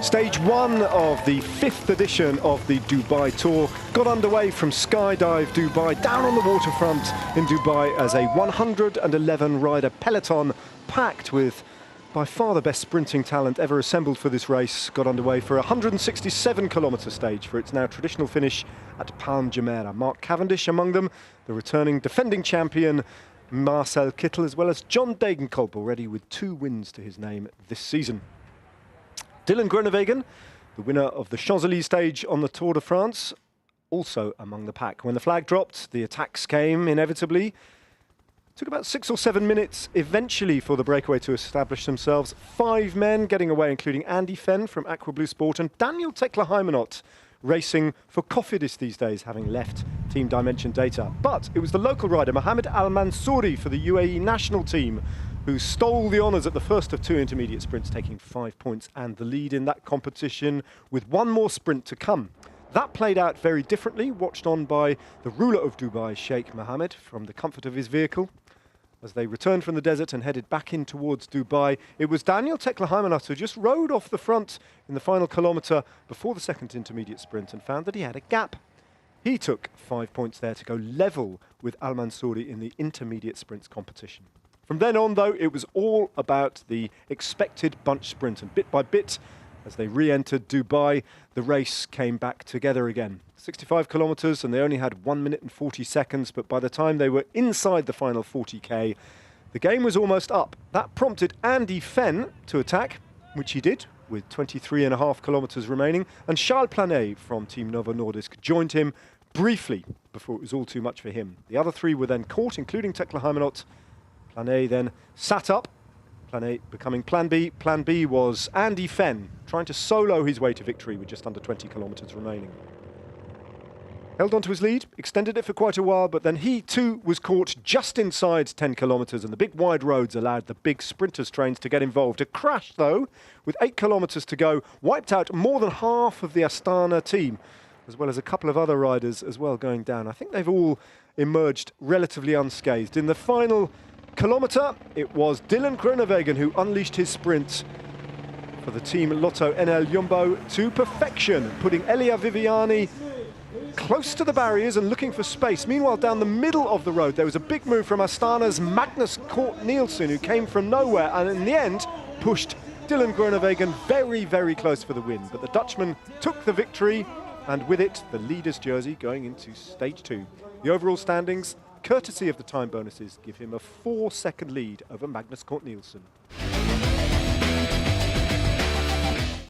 Stage one of the 5th edition of the Dubai Tour got underway from Skydive Dubai down on the waterfront in Dubai as a 111 rider peloton packed with by far the best sprinting talent ever assembled for this race got underway for a 167-kilometre stage for its now traditional finish at Palm Jumeirah. Mark Cavendish among them, the returning defending champion Marcel Kittel, as well as John Degenkolb, already with 2 wins to his name this season. Dylan Groenewegen, the winner of the Champs-Élysées stage on the Tour de France, also among the pack. When the flag dropped, the attacks came inevitably. It took about 6 or 7 minutes eventually for the breakaway to establish themselves. 5 men getting away, including Andy Fenn from Aqua Blue Sport and Daniel Tekle-Heimanot, racing for Cofidis these days, having left Team Dimension Data. But it was the local rider, Mohamed Al Mansouri for the UAE national team, who stole the honours at the first of 2 intermediate sprints, taking 5 points and the lead in that competition with 1 more sprint to come. That played out very differently, watched on by the ruler of Dubai, Sheikh Mohammed, from the comfort of his vehicle. As they returned from the desert and headed back in towards Dubai, it was Daniel Tekle-Heimanot who just rode off the front in the final kilometre before the 2nd intermediate sprint and found that he had a gap. He took 5 points there to go level with Al Mansouri in the intermediate sprints competition. From then on, though, it was all about the expected bunch sprint, and bit by bit, as they re-entered Dubai, the race came back together again. 65 kilometres, and they only had 1 minute and 40 seconds, but by the time they were inside the final 40k, the game was almost up. That prompted Andy Fenn to attack, which he did, with 23.5 kilometres remaining, and Charles Planet from Team Novo Nordisk joined him briefly before it was all too much for him. The other 3 were then caught, including Tekle-Heimanot. Planet then sat up, Planet becoming Plan B. Plan B was Andy Fenn, trying to solo his way to victory with just under 20 kilometres remaining. Held on to his lead, extended it for quite a while, but then he too was caught just inside 10 kilometres, and the big wide roads allowed the big sprinters' trains to get involved. A crash, though, with 8 kilometres to go, wiped out more than half of the Astana team, as well as a couple of other riders as well going down. I think they've all emerged relatively unscathed. In the final kilometre, it was Dylan Groenewegen who unleashed his sprint for the team Lotto NL Jumbo to perfection, putting Elia Viviani close to the barriers and looking for space. Meanwhile, down the middle of the road, there was a big move from Astana's Magnus Cort Nielsen, who came from nowhere and in the end pushed Dylan Groenewegen very, very close for the win. But the Dutchman took the victory, and with it, the leader's jersey going into stage 2. The overall standings, courtesy of the time bonuses, give him a 4-second lead over Magnus Cort Nielsen.